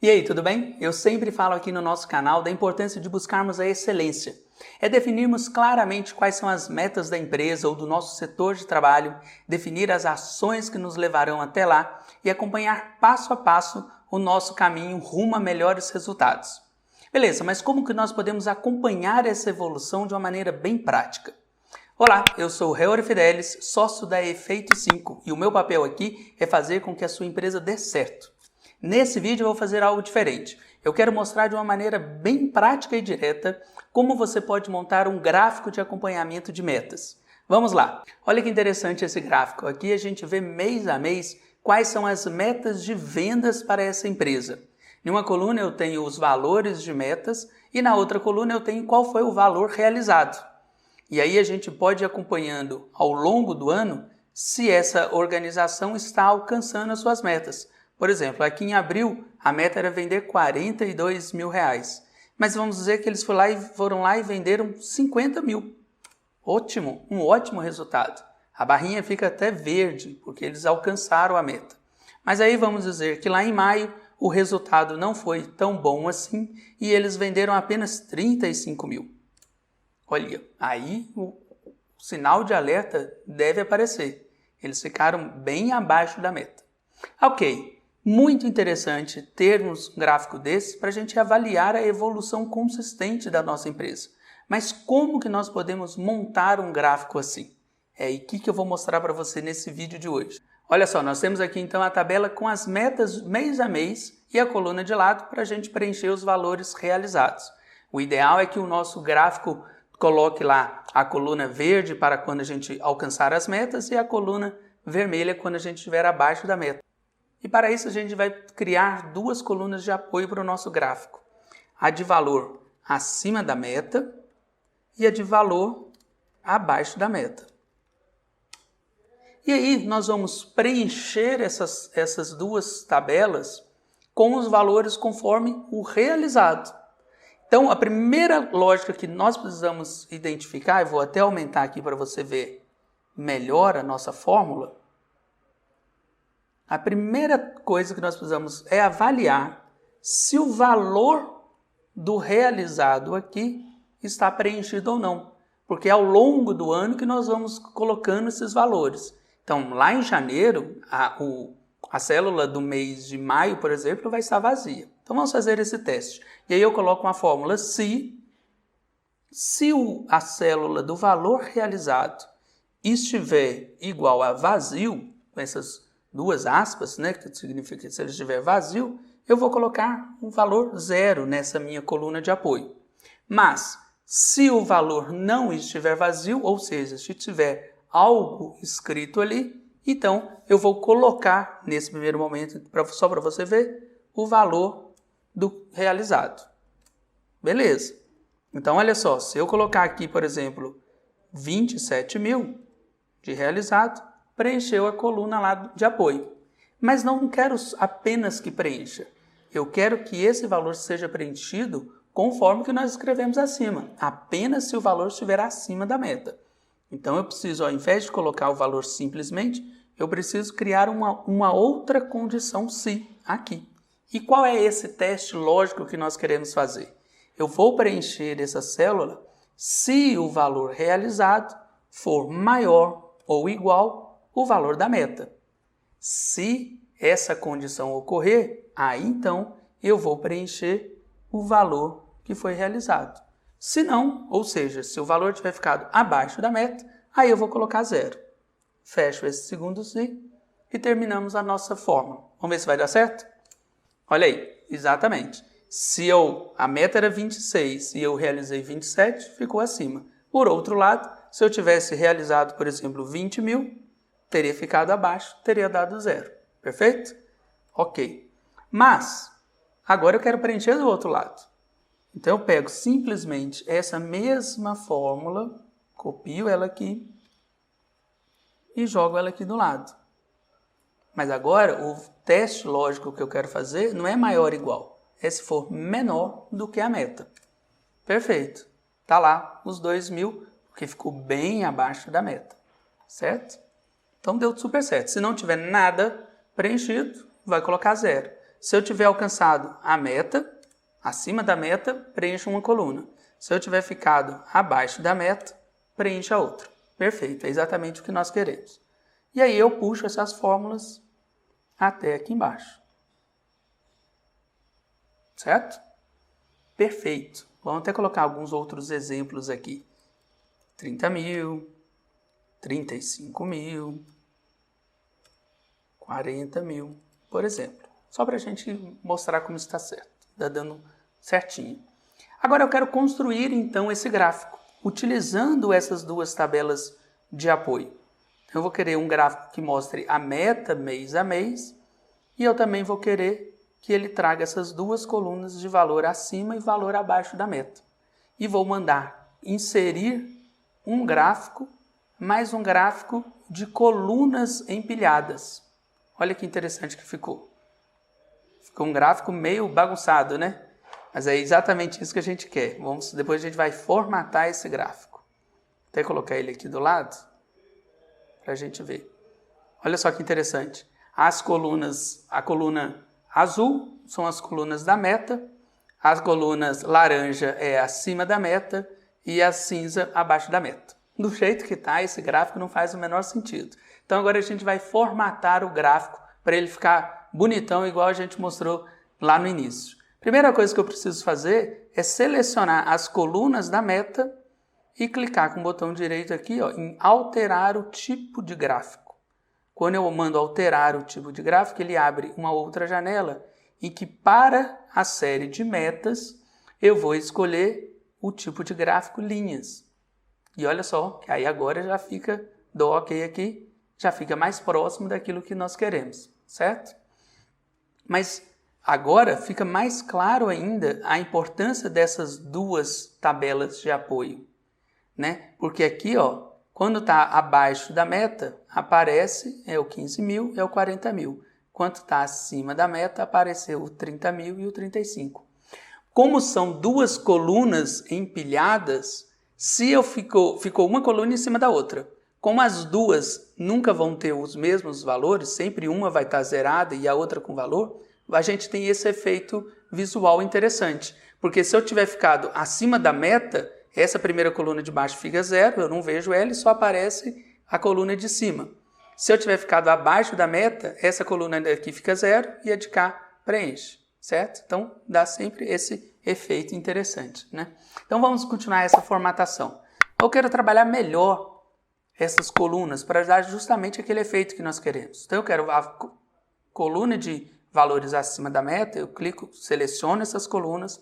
E aí, tudo bem? Eu sempre falo aqui no nosso canal da importância de buscarmos a excelência. É definirmos claramente quais são as metas da empresa ou do nosso setor de trabalho, definir as ações que nos levarão até lá e acompanhar passo a passo o nosso caminho rumo a melhores resultados. Beleza, mas como que nós podemos acompanhar essa evolução de uma maneira bem prática? Olá, eu sou o Heori Fidelis, sócio da Efeito 5 e o meu papel aqui é fazer com que a sua empresa dê certo. Nesse vídeo eu vou fazer algo diferente. Eu quero mostrar de uma maneira bem prática e direta como você pode montar um gráfico de acompanhamento de metas. Vamos lá! Olha que interessante esse gráfico. Aqui a gente vê mês a mês quais são as metas de vendas para essa empresa. Em uma coluna eu tenho os valores de metas e na outra coluna eu tenho qual foi o valor realizado. E aí a gente pode ir acompanhando ao longo do ano se essa organização está alcançando as suas metas. Por exemplo, aqui em abril a meta era vender R$42 mil, mas vamos dizer que eles foram lá e venderam 50 mil. Ótimo, um ótimo resultado. A barrinha fica até verde porque eles alcançaram a meta. Mas aí vamos dizer que lá em maio o resultado não foi tão bom assim e eles venderam apenas 35 mil. Olha, aí o sinal de alerta deve aparecer. Eles ficaram bem abaixo da meta. Ok. Muito interessante termos um gráfico desse para a gente avaliar a evolução consistente da nossa empresa. Mas como que nós podemos montar um gráfico assim? E o que eu vou mostrar para você nesse vídeo de hoje. Olha só, nós temos aqui então a tabela com as metas mês a mês e a coluna de lado para a gente preencher os valores realizados. O ideal é que o nosso gráfico coloque lá a coluna verde para quando a gente alcançar as metas e a coluna vermelha quando a gente estiver abaixo da meta. E para isso a gente vai criar duas colunas de apoio para o nosso gráfico. A de valor acima da meta e a de valor abaixo da meta. E aí nós vamos preencher essas duas tabelas com os valores conforme o realizado. Então a primeira lógica que nós precisamos identificar, eu vou até aumentar aqui para você ver melhor a nossa fórmula. A primeira coisa que nós precisamos é avaliar se o valor do realizado aqui está preenchido ou não. Porque é ao longo do ano que nós vamos colocando esses valores. Então, lá em janeiro, a célula do mês de maio, por exemplo, vai estar vazia. Então, vamos fazer esse teste. E aí eu coloco uma fórmula se a célula do valor realizado estiver igual a vazio, com essas duas aspas, né, que significa que se ele estiver vazio, eu vou colocar um valor 0 nessa minha coluna de apoio. Mas, se o valor não estiver vazio, ou seja, se tiver algo escrito ali, então eu vou colocar, nesse primeiro momento, só para você ver, o valor do realizado. Beleza. Então, olha só, se eu colocar aqui, por exemplo, 27 mil de realizado, preencheu a coluna lá de apoio. Mas não quero apenas que preencha. Eu quero que esse valor seja preenchido conforme que nós escrevemos acima. Apenas se o valor estiver acima da meta. Então eu preciso, ao invés de colocar o valor simplesmente, eu preciso criar uma outra condição se aqui. E qual é esse teste lógico que nós queremos fazer? Eu vou preencher essa célula se o valor realizado for maior ou igual o valor da meta. Se essa condição ocorrer, aí então eu vou preencher o valor que foi realizado. Se não, ou seja, se o valor tiver ficado abaixo da meta, aí eu vou colocar 0. Fecho esse segundo se e terminamos a nossa fórmula. Vamos ver se vai dar certo? Olha aí, exatamente. Se a meta era 26 e eu realizei 27, ficou acima. Por outro lado, se eu tivesse realizado, por exemplo, 20 mil, teria ficado abaixo, teria dado 0. Perfeito? Ok. Mas, agora eu quero preencher do outro lado. Então eu pego simplesmente essa mesma fórmula, copio ela aqui e jogo ela aqui do lado. Mas agora o teste lógico que eu quero fazer não é maior ou igual, é se for menor do que a meta. Perfeito. Está lá os 2 mil, porque ficou bem abaixo da meta. Certo? Então deu super certo. Se não tiver nada preenchido, vai colocar 0. Se eu tiver alcançado a meta, acima da meta, preencha uma coluna. Se eu tiver ficado abaixo da meta, preencha a outra. Perfeito, é exatamente o que nós queremos. E aí eu puxo essas fórmulas até aqui embaixo. Certo? Perfeito. Vamos até colocar alguns outros exemplos aqui. 30 mil, 35 mil, 40 mil, por exemplo. Só para a gente mostrar como está certo. Está dando certinho. Agora eu quero construir então esse gráfico, utilizando essas duas tabelas de apoio. Eu vou querer um gráfico que mostre a meta mês a mês e eu também vou querer que ele traga essas duas colunas de valor acima e valor abaixo da meta. E vou mandar inserir um gráfico, mais um gráfico de colunas empilhadas. Olha que interessante que ficou. Ficou um gráfico meio bagunçado, né? Mas é exatamente isso que a gente quer. Depois a gente vai formatar esse gráfico. Vou até colocar ele aqui do lado para a gente ver. Olha só que interessante. As colunas, a coluna azul são as colunas da meta, as colunas laranja é acima da meta e a cinza abaixo da meta. Do jeito que está, esse gráfico não faz o menor sentido. Então agora a gente vai formatar o gráfico para ele ficar bonitão, igual a gente mostrou lá no início. Primeira coisa que eu preciso fazer é selecionar as colunas da meta e clicar com o botão direito aqui em alterar o tipo de gráfico. Quando eu mando alterar o tipo de gráfico, ele abre uma outra janela em que para a série de metas eu vou escolher o tipo de gráfico linhas. E olha só, que aí agora já fica, dou OK aqui, já fica mais próximo daquilo que nós queremos, certo? Mas agora fica mais claro ainda a importância dessas duas tabelas de apoio, né? Porque aqui, quando está abaixo da meta, aparece o 15 mil e o 40 mil. Quando está acima da meta, apareceu o 30 mil e o 35. Como são duas colunas empilhadas, ficou uma coluna em cima da outra. Como as duas nunca vão ter os mesmos valores, sempre uma vai estar zerada e a outra com valor, a gente tem esse efeito visual interessante. Porque se eu tiver ficado acima da meta, essa primeira coluna de baixo fica zero, eu não vejo ela e só aparece a coluna de cima. Se eu tiver ficado abaixo da meta, essa coluna aqui fica zero e a de cá preenche, certo? Então dá sempre esse efeito interessante, né? Então vamos continuar essa formatação. Eu quero trabalhar melhor essas colunas para dar justamente aquele efeito que nós queremos. Então eu quero a coluna de valores acima da meta, eu clico, seleciono essas colunas,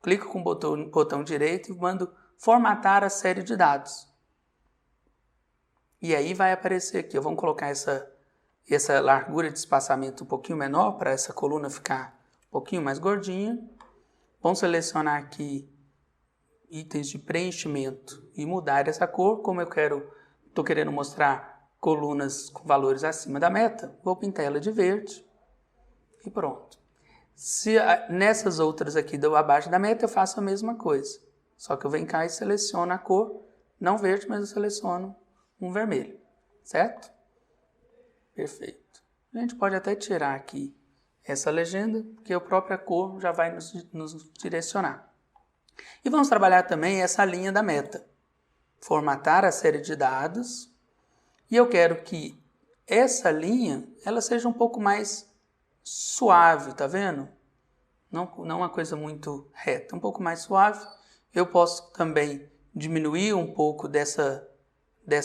clico com o botão direito e mando formatar a série de dados. E aí vai aparecer aqui, vamos colocar essa largura de espaçamento um pouquinho menor para essa coluna ficar um pouquinho mais gordinha. Vamos selecionar aqui itens de preenchimento e mudar essa cor, como eu estou querendo mostrar colunas com valores acima da meta, vou pintar ela de verde e pronto. Se nessas outras aqui abaixo da meta eu faço a mesma coisa, só que eu venho cá e seleciono a cor, não verde, mas eu seleciono um vermelho, certo? Perfeito. A gente pode até tirar aqui essa legenda, porque a própria cor já vai nos direcionar. E vamos trabalhar também essa linha da meta. Formatar a série de dados. E eu quero que essa linha ela seja um pouco mais suave, tá vendo? Não uma coisa muito reta, um pouco mais suave. Eu posso também diminuir um pouco dessa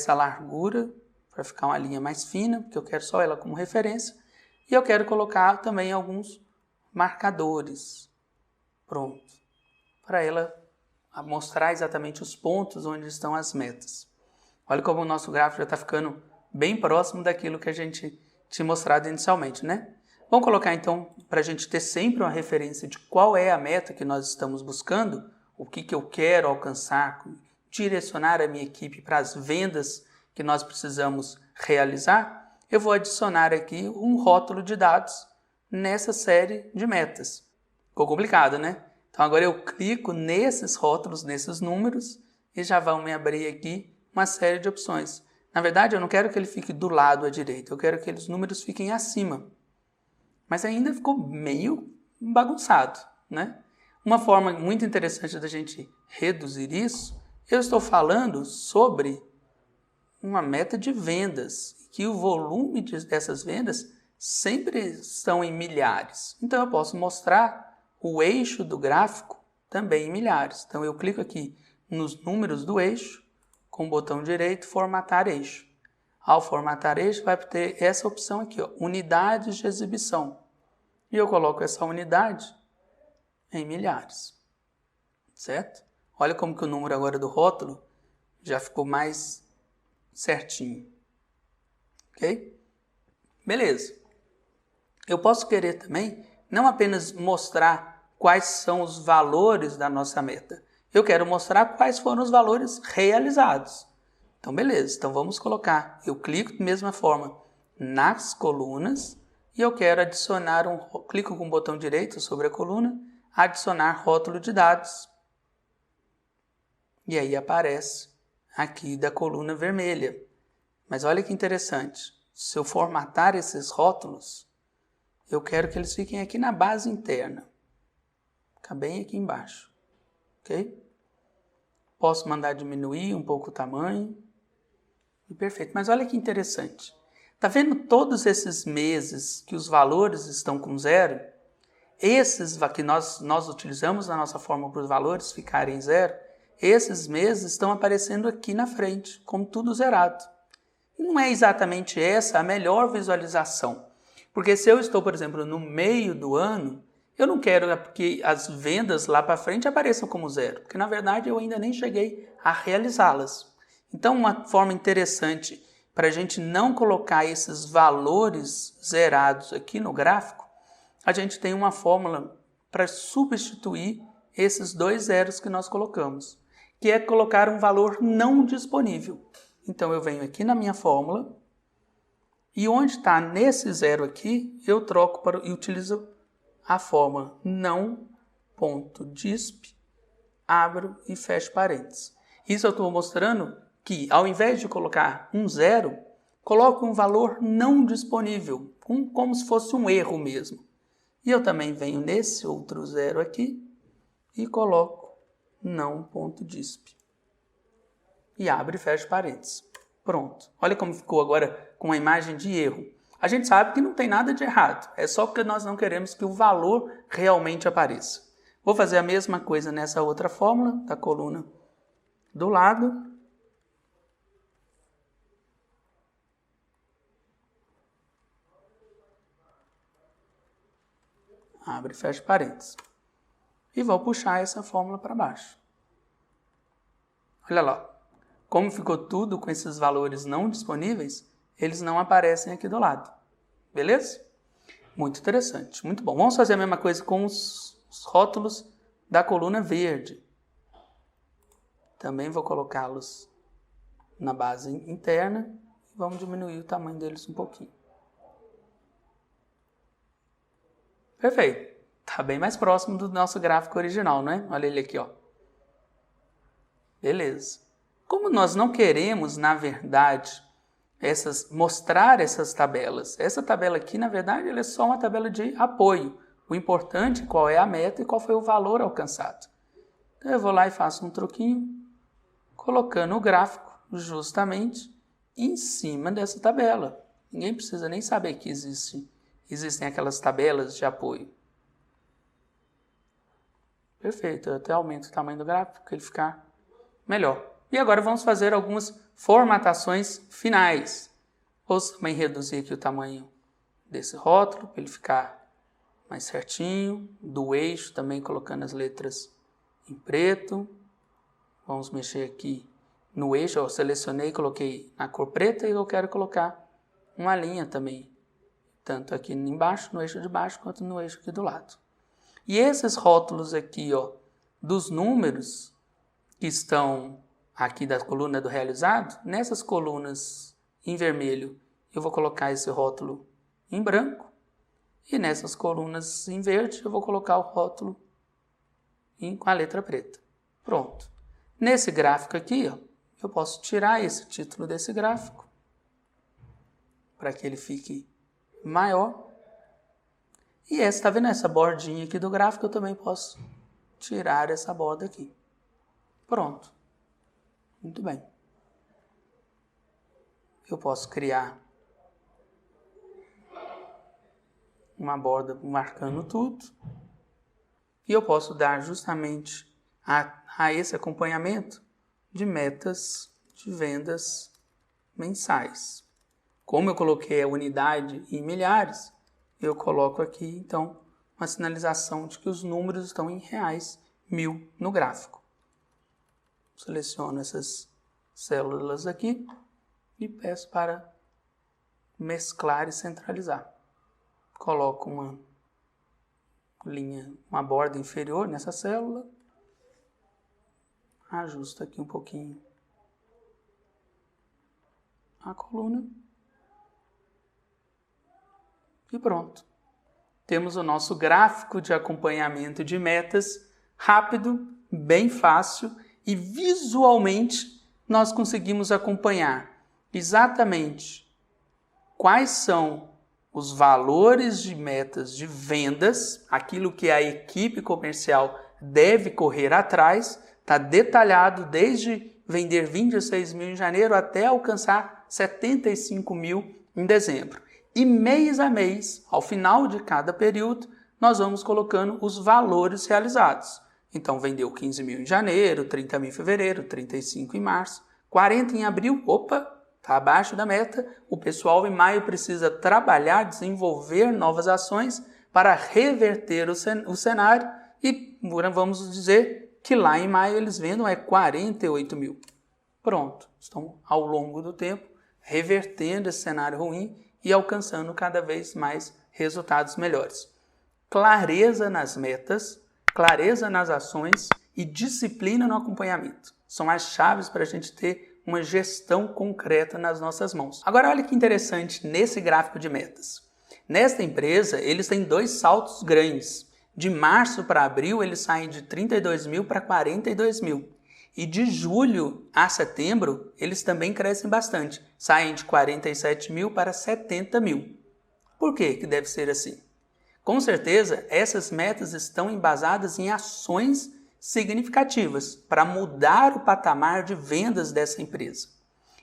largura para ficar uma linha mais fina, porque eu quero só ela como referência. E eu quero colocar também alguns marcadores. Pronto. Para ela mostrar exatamente os pontos onde estão as metas. Olha como o nosso gráfico já está ficando bem próximo daquilo que a gente tinha mostrado inicialmente, né? Vamos colocar então, para a gente ter sempre uma referência de qual é a meta que nós estamos buscando, o que eu quero alcançar, direcionar a minha equipe para as vendas que nós precisamos realizar, eu vou adicionar aqui um rótulo de dados nessa série de metas. Ficou complicado, né? Então agora eu clico nesses rótulos, nesses números, e já vão me abrir aqui uma série de opções. Na verdade, eu não quero que ele fique do lado à direita, eu quero que os números fiquem acima. Mas ainda ficou meio bagunçado, né? Uma forma muito interessante da gente reduzir isso, eu estou falando sobre uma meta de vendas, que o volume dessas vendas sempre estão em milhares. Então eu posso mostrar o eixo do gráfico também em milhares. Então eu clico aqui nos números do eixo, com o botão direito, formatar eixo. Ao formatar eixo, vai ter essa opção aqui, ó, unidades de exibição. E eu coloco essa unidade em milhares, certo? Olha como que o número agora do rótulo já ficou mais certinho, ok? Beleza. Eu posso querer também não apenas mostrar quais são os valores da nossa meta, eu quero mostrar quais foram os valores realizados. Então, beleza. Então, vamos colocar, eu clico da mesma forma nas colunas e eu quero adicionar clico com o botão direito sobre a coluna, adicionar rótulo de dados. E aí aparece aqui da coluna vermelha. Mas olha que interessante. Se eu formatar esses rótulos, eu quero que eles fiquem aqui na base interna. Fica bem aqui embaixo. Ok? Posso mandar diminuir um pouco o tamanho. E perfeito. Mas olha que interessante. Está vendo todos esses meses que os valores estão com zero? Esses que nós utilizamos na nossa fórmula para os valores ficarem zero, esses meses estão aparecendo aqui na frente, como tudo zerado. E não é exatamente essa a melhor visualização. Porque se eu estou, por exemplo, no meio do ano, eu não quero que as vendas lá para frente apareçam como zero, porque na verdade eu ainda nem cheguei a realizá-las. Então, uma forma interessante para a gente não colocar esses valores zerados aqui no gráfico, a gente tem uma fórmula para substituir esses dois zeros que nós colocamos, que é colocar um valor não disponível. Então, eu venho aqui na minha fórmula e onde está nesse zero aqui, eu troco e utilizo a fórmula não.disp, abro e fecho parênteses. Isso eu estou mostrando que, ao invés de colocar um zero, coloco um valor não disponível, como se fosse um erro mesmo. E eu também venho nesse outro zero aqui e coloco não.disp. E abro e fecho parênteses. Pronto. Olha como ficou agora com uma imagem de erro. A gente sabe que não tem nada de errado. É só porque nós não queremos que o valor realmente apareça. Vou fazer a mesma coisa nessa outra fórmula da coluna do lado. Abre e fecha parênteses. E vou puxar essa fórmula para baixo. Olha lá. Como ficou tudo com esses valores não disponíveis, eles não aparecem aqui do lado. Beleza? Muito interessante. Muito bom. Vamos fazer a mesma coisa com os rótulos da coluna verde. Também vou colocá-los na base interna e vamos diminuir o tamanho deles um pouquinho. Perfeito. Está bem mais próximo do nosso gráfico original, não é? Olha ele aqui, ó. Beleza. Como nós não queremos, na verdade, mostrar essas tabelas. Essa tabela aqui, na verdade, ela é só uma tabela de apoio. O importante é qual é a meta e qual foi o valor alcançado. Então, eu vou lá e faço um truquinho, colocando o gráfico justamente em cima dessa tabela. Ninguém precisa nem saber que existem aquelas tabelas de apoio. Perfeito, eu até aumento o tamanho do gráfico para ele ficar melhor. E agora vamos fazer algumas formatações finais. Vou também reduzir aqui o tamanho desse rótulo para ele ficar mais certinho. Do eixo também colocando as letras em preto. Vamos mexer aqui no eixo. Eu selecionei e coloquei na cor preta e eu quero colocar uma linha também. Tanto aqui embaixo, no eixo de baixo, quanto no eixo aqui do lado. E esses rótulos aqui, ó, dos números que estão aqui da coluna do realizado, nessas colunas em vermelho, eu vou colocar esse rótulo em branco. E nessas colunas em verde, eu vou colocar o rótulo com a letra preta. Pronto. Nesse gráfico aqui, ó, eu posso tirar esse título desse gráfico para que ele fique maior. E essa, tá vendo essa bordinha aqui do gráfico? Eu também posso tirar essa borda aqui. Pronto. Muito bem. Eu posso criar uma borda marcando tudo. E eu posso dar justamente a esse acompanhamento de metas de vendas mensais. Como eu coloquei a unidade em milhares, eu coloco aqui, então, uma sinalização de que os números estão em reais, 1000 no gráfico. Seleciono essas células aqui e peço para mesclar e centralizar. Coloco uma linha, uma borda inferior nessa célula. Ajusto aqui um pouquinho a coluna. E pronto. Temos o nosso gráfico de acompanhamento de metas, rápido, bem fácil e visualmente nós conseguimos acompanhar exatamente quais são os valores de metas de vendas, aquilo que a equipe comercial deve correr atrás, está detalhado desde vender 26 mil em janeiro até alcançar 75 mil em dezembro. E mês a mês, ao final de cada período, nós vamos colocando os valores realizados. Então, vendeu 15 mil em janeiro, 30 mil em fevereiro, 35 em março, 40 em abril, opa, está abaixo da meta. O pessoal em maio precisa trabalhar, desenvolver novas ações para reverter o cenário e vamos dizer que lá em maio eles vendam 48 mil. Pronto, estão ao longo do tempo revertendo esse cenário ruim e alcançando cada vez mais resultados melhores. Clareza nas metas, clareza nas ações e disciplina no acompanhamento. São as chaves para a gente ter uma gestão concreta nas nossas mãos. Agora olha que interessante nesse gráfico de metas. Nesta empresa, eles têm dois saltos grandes. De março para abril, eles saem de 32 mil para 42 mil. E de julho a setembro, eles também crescem bastante. Saem de 47 mil para 70 mil. Por que que deve ser assim? Com certeza, essas metas estão embasadas em ações significativas para mudar o patamar de vendas dessa empresa.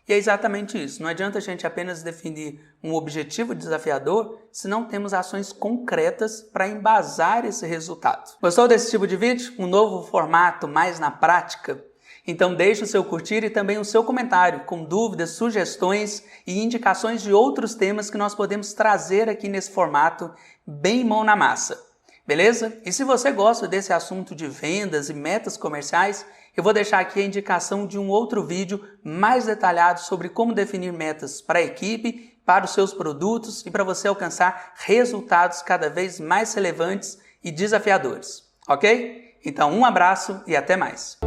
E é exatamente isso. Não adianta a gente apenas definir um objetivo desafiador se não temos ações concretas para embasar esse resultado. Gostou desse tipo de vídeo? Um novo formato mais na prática? Então deixe o seu curtir e também o seu comentário com dúvidas, sugestões e indicações de outros temas que nós podemos trazer aqui nesse formato bem mão na massa. Beleza? E se você gosta desse assunto de vendas e metas comerciais, eu vou deixar aqui a indicação de um outro vídeo mais detalhado sobre como definir metas para a equipe, para os seus produtos e para você alcançar resultados cada vez mais relevantes e desafiadores. Ok? Então um abraço e até mais!